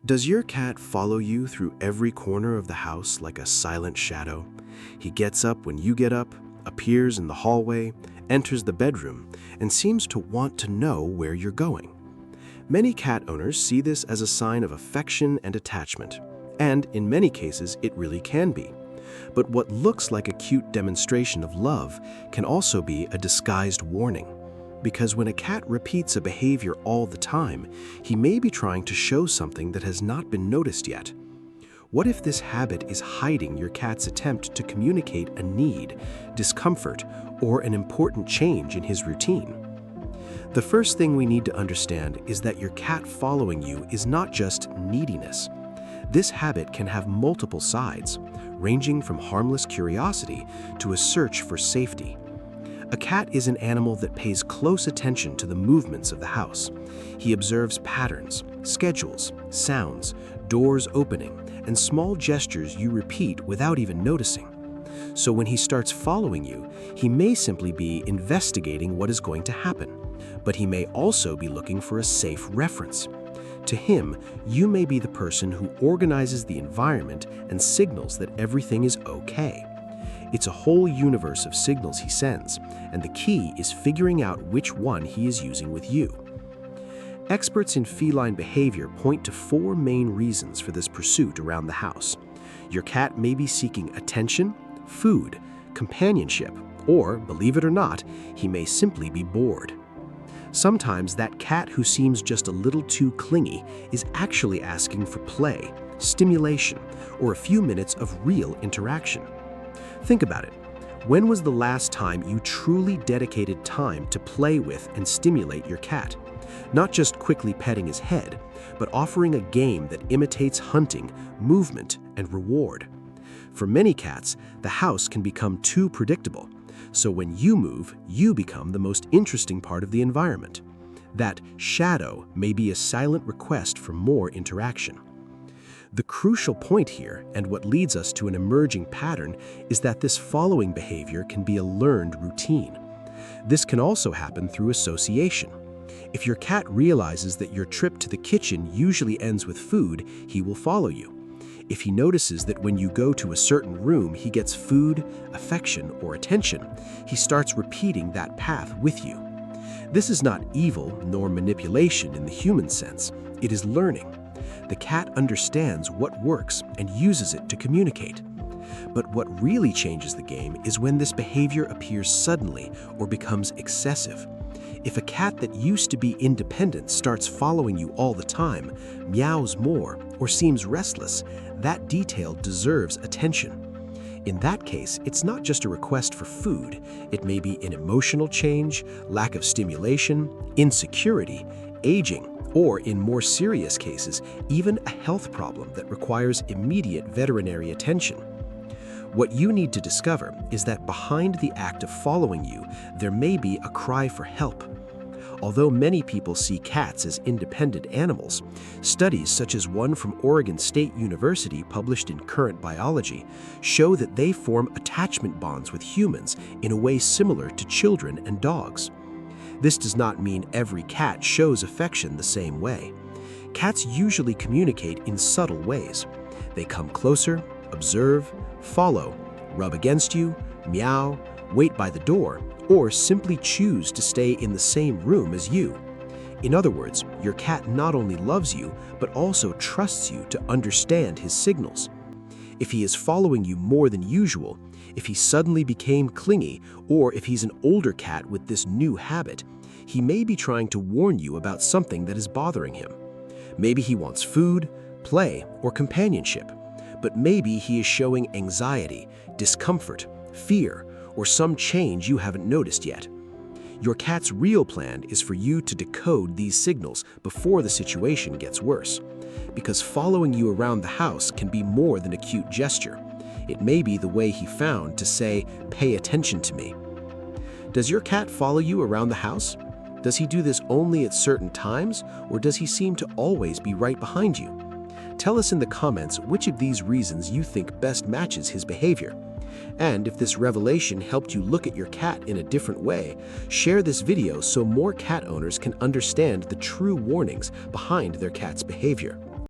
Does your cat follow you through every corner of the house like a silent shadow? He gets up when you get up, appears in the hallway, enters the bedroom, and seems to want to know where you're going. Many cat owners see this as a sign of affection and attachment, and in many cases it really can be. But what looks like a cute demonstration of love can also be a disguised warning. Because when a cat repeats a behavior all the time, he may be trying to show something that has not been noticed yet. What if this habit is hiding your cat's attempt to communicate a need, discomfort, or an important change in his routine? The first thing we need to understand is that your cat following you is not just neediness. This habit can have multiple sides, ranging from harmless curiosity to a search for safety. A cat is an animal that pays close attention to the movements of the house. He observes patterns, schedules, sounds, doors opening, and small gestures you repeat without even noticing. So when he starts following you, he may simply be investigating what is going to happen, but he may also be looking for a safe reference. To him, you may be the person who organizes the environment and signals that everything is okay. It's a whole universe of signals he sends, and the key is figuring out which one he is using with you. Experts in feline behavior point to four main reasons for this pursuit around the house. Your cat may be seeking attention, food, companionship, or, believe it or not, he may simply be bored. Sometimes that cat who seems just a little too clingy is actually asking for play, stimulation, or a few minutes of real interaction. Think about it. When was the last time you truly dedicated time to play with and stimulate your cat? Not just quickly petting his head, but offering a game that imitates hunting, movement, and reward. For many cats, the house can become too predictable, so when you move, you become the most interesting part of the environment. That shadow may be a silent request for more interaction. The crucial point here, and what leads us to an emerging pattern, is that this following behavior can be a learned routine. This can also happen through association. If your cat realizes that your trip to the kitchen usually ends with food, he will follow you. If he notices that when you go to a certain room he gets food, affection, or attention, he starts repeating that path with you. This is not evil nor manipulation in the human sense. It is learning. The cat understands what works and uses it to communicate. But what really changes the game is when this behavior appears suddenly or becomes excessive. If a cat that used to be independent starts following you all the time, meows more, or seems restless, that detail deserves attention. In that case, it's not just a request for food. It may be an emotional change, lack of stimulation, insecurity, aging, or in more serious cases, even a health problem that requires immediate veterinary attention. What you need to discover is that behind the act of following you, there may be a cry for help. Although many people see cats as independent animals, studies such as one from Oregon State University published in Current Biology show that they form attachment bonds with humans in a way similar to children and dogs. This does not mean every cat shows affection the same way. Cats usually communicate in subtle ways. They come closer, observe, follow, rub against you, meow, wait by the door, or simply choose to stay in the same room as you. In other words, your cat not only loves you, but also trusts you to understand his signals. If he is following you more than usual, if he suddenly became clingy, or if he's an older cat with this new habit, he may be trying to warn you about something that is bothering him. Maybe he wants food, play, or companionship, but maybe he is showing anxiety, discomfort, fear, or some change you haven't noticed yet. Your cat's real plan is for you to decode these signals before the situation gets worse. Because following you around the house can be more than a cute gesture. It may be the way he found to say, "Pay attention to me." Does your cat follow you around the house? Does he do this only at certain times, or does he seem to always be right behind you? Tell us in the comments which of these reasons you think best matches his behavior. And if this revelation helped you look at your cat in a different way, share this video so more cat owners can understand the true warnings behind their cat's behavior.